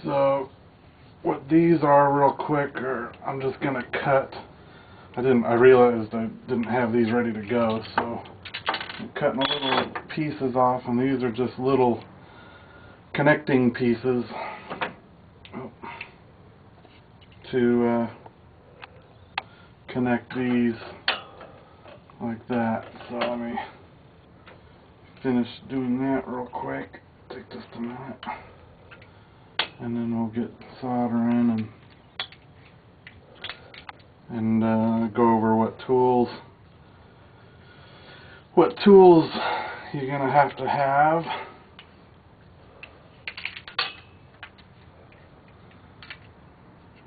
So what these are real quick are, I'm just gonna cut. I realized I didn't have these ready to go, so I'm cutting little pieces off, and these are just little connecting pieces to connect these like that. So let me finish doing that real quick. Take just a minute, and then we'll get soldering and go over what tools you're gonna have to have.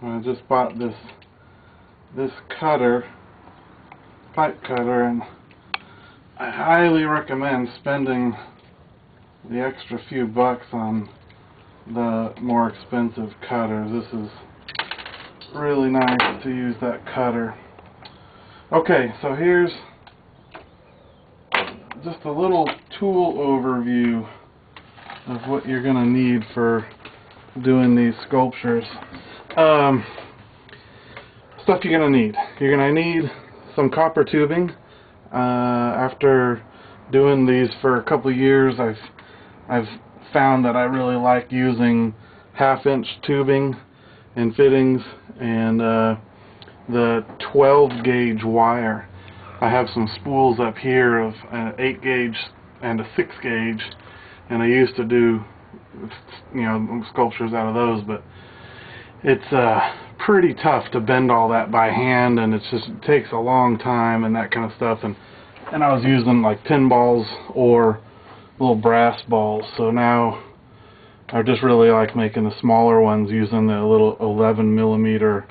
I just bought this cutter, pipe cutter, and I highly recommend spending the extra few bucks on the more expensive cutters. This is really nice to use that cutter. Okay, so here's just a little tool overview of what you're going to need for doing these sculptures. Stuff you're going to need. You're going to need some copper tubing. After doing these for a couple of years, I've found that I really like using 1/2-inch tubing and fittings and the 12-gauge wire. I have some spools up here of an 8-gauge and a 6-gauge, and I used to do, sculptures out of those, but it's pretty tough to bend all that by hand, and it takes a long time and that kind of stuff. And I was using like pinballs or little brass balls, so now I just really like making the smaller ones using the little 11mm,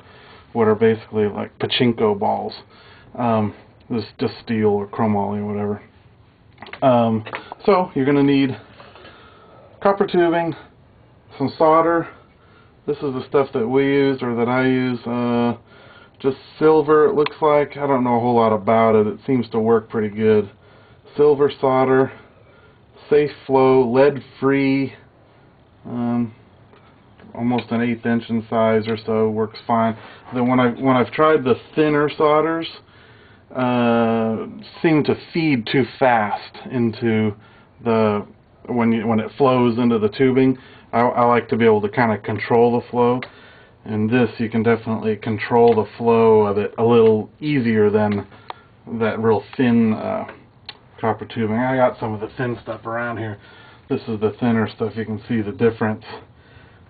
what are basically like pachinko balls. This is just steel or chromoly or whatever. So you're going to need copper tubing, some solder. This is the stuff that we use, or that I use. Just silver, it looks like. I don't know a whole lot about it. It seems to work pretty good. Silver solder, safe flow, lead-free, almost an 1/8 inch in size or so, works fine. Then when I've tried the thinner solders, seem to feed too fast into the when it flows into the tubing. I like to be able to kind of control the flow, and this you can definitely control the flow of it a little easier than that real thin copper tubing. I got some of the thin stuff around here. This is the thinner stuff. You can see the difference.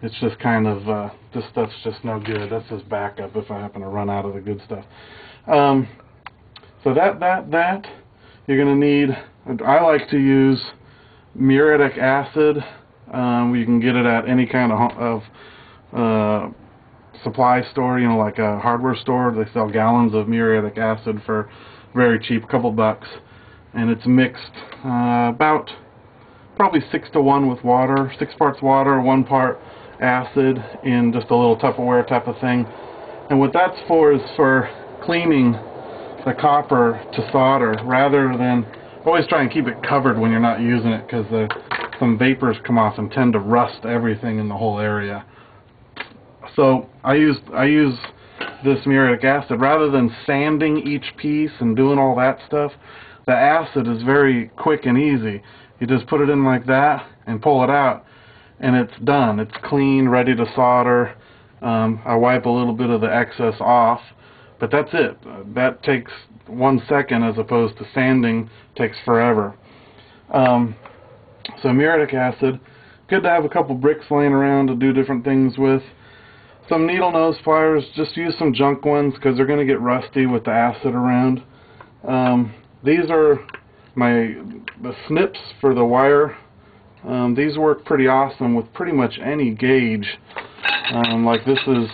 It's just kind of this stuff's just no good. That's just backup if I happen to run out of the good stuff. So that you're going to need. I like to use muriatic acid. You can get it at any kind of supply store, like a hardware store. They sell gallons of muriatic acid for very cheap, couple bucks, and it's mixed about probably 6 to 1 with water, 6 parts water, 1 part acid in just a little Tupperware type of thing. And what that's for is for cleaning the copper to solder, rather than always try and keep it covered when you're not using it, because some vapors come off and tend to rust everything in the whole area. So I use this muriatic acid rather than sanding each piece and doing all that stuff. The acid is very quick and easy. You just put it in like that and pull it out, and it's done. It's clean, ready to solder. I wipe a little bit of the excess off, but that's it. That takes 1 second, as opposed to sanding takes forever. So muriatic acid, good to have a couple bricks laying around to do different things with. Some needle nose pliers, just use some junk ones because they're going to get rusty with the acid around. These are the snips for the wire. These work pretty awesome with pretty much any gauge. Like this is,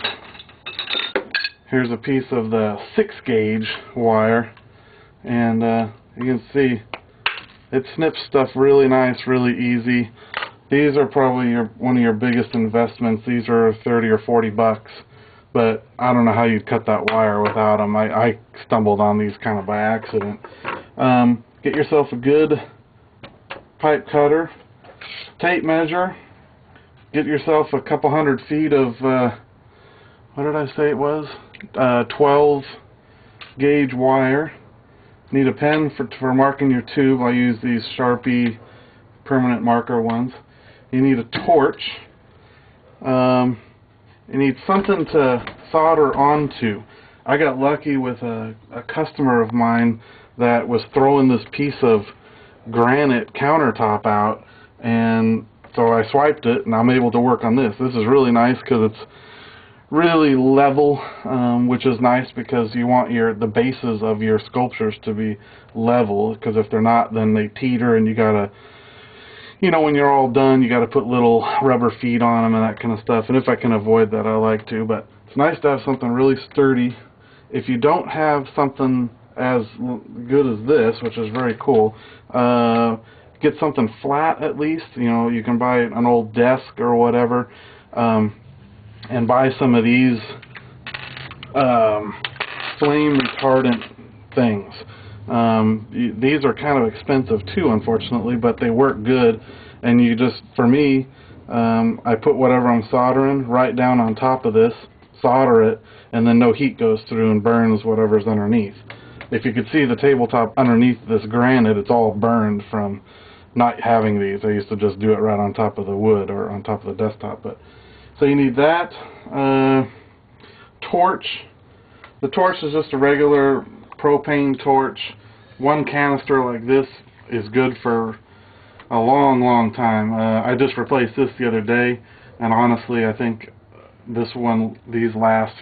here's a piece of the 6-gauge wire, and you can see it snips stuff really nice, really easy. These are probably one of your biggest investments. These are 30 or 40 bucks, but I don't know how you'd cut that wire without them. I stumbled on these kind of by accident. Get yourself a good pipe cutter, tape measure, get yourself a couple 100 feet of, what did I say it was? 12 gauge wire. Need a pen for marking your tube. I use these Sharpie permanent marker ones. You need a torch. You need something to solder onto. I got lucky with a customer of mine that was throwing this piece of granite countertop out, and so I swiped it and I'm able to work on this. This is really nice because it's really level, which is nice because you want the bases of your sculptures to be level, because if they're not, then they teeter, and you gotta, you know, when you're all done, you gotta put little rubber feet on them and that kind of stuff. And if I can avoid that, I like to. But it's nice to have something really sturdy. If you don't have something as good as this, which is very cool, get something flat at least. You know, you can buy an old desk or whatever, and buy some of these flame retardant things. These are kind of expensive too, unfortunately, but they work good. And you just, for me, I put whatever I'm soldering right down on top of this, solder it, and then no heat goes through and burns whatever's underneath. If you could see the tabletop underneath this granite, it's all burned from not having these. I used to just do it right on top of the wood or on top of the desktop. But so you need that. Torch. The torch is just a regular propane torch. One canister like this is good for a long, long time. I just replaced this the other day, and honestly, I think these last.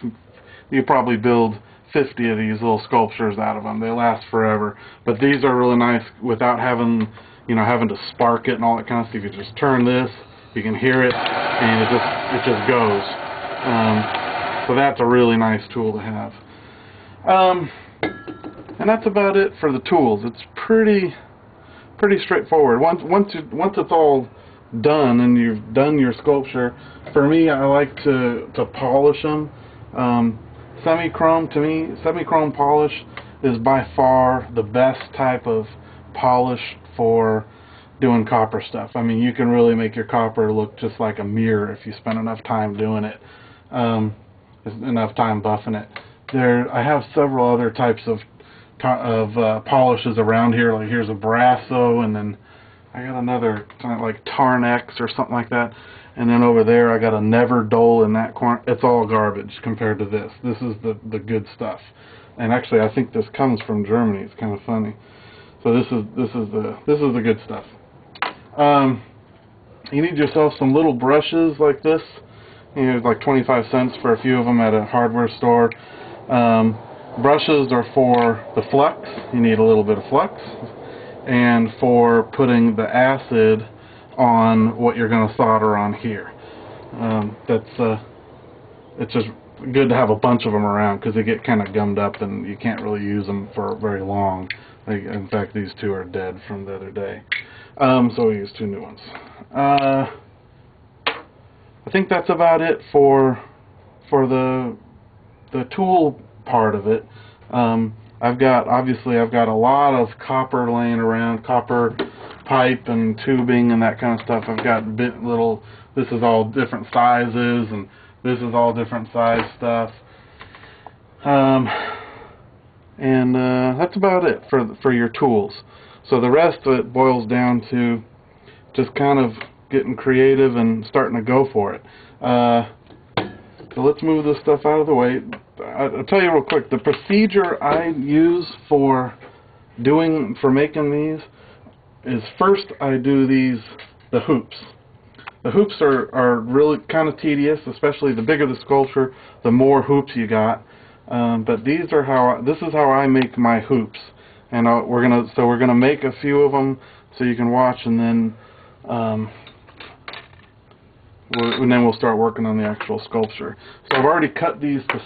You probably build 50 of these little sculptures out of them. They last forever. But these are really nice without having, having to spark it and all that kind of stuff. You just turn this, you can hear it, and it just goes. So that's a really nice tool to have. And that's about it for the tools. It's pretty straightforward. Once it's all done and you've done your sculpture, for me, I like to polish them. Semi-chrome, to me, semi-chrome polish is by far the best type of polish for doing copper stuff. I mean, you can really make your copper look just like a mirror if you spend enough time doing it, enough time buffing it. I have several other types of polishes around here. Like here's a Brasso, and then I got another kind of like Tarn-X or something like that. And then over there I got a Never Dull in that corner. It's all garbage compared to this. This is the good stuff. And actually I think this comes from Germany. It's kind of funny. So this is the good stuff. You need yourself some little brushes like this. Like 25 cents for a few of them at a hardware store. Brushes are for the flux. You need a little bit of flux. And for putting the acid on what you're going to solder on here. It's just good to have a bunch of them around because they get kind of gummed up and you can't really use them for very long. In fact, these two are dead from the other day. So we use two new ones. I think that's about it for the tool part of it. I've got a lot of copper laying around, copper pipe and tubing and that kind of stuff. I've got this is all different sizes, and this is all different size stuff. That's about it for your tools. So the rest of it boils down to just kind of getting creative and starting to go for it. So let's move this stuff out of the way. I'll tell you real quick, the procedure I use for making these is first I do the hoops. The hoops are really kind of tedious, especially the bigger the sculpture, the more hoops you got. But this is how I make my hoops, and we're gonna make a few of them so you can watch, and then we'll start working on the actual sculpture. So I've already cut these to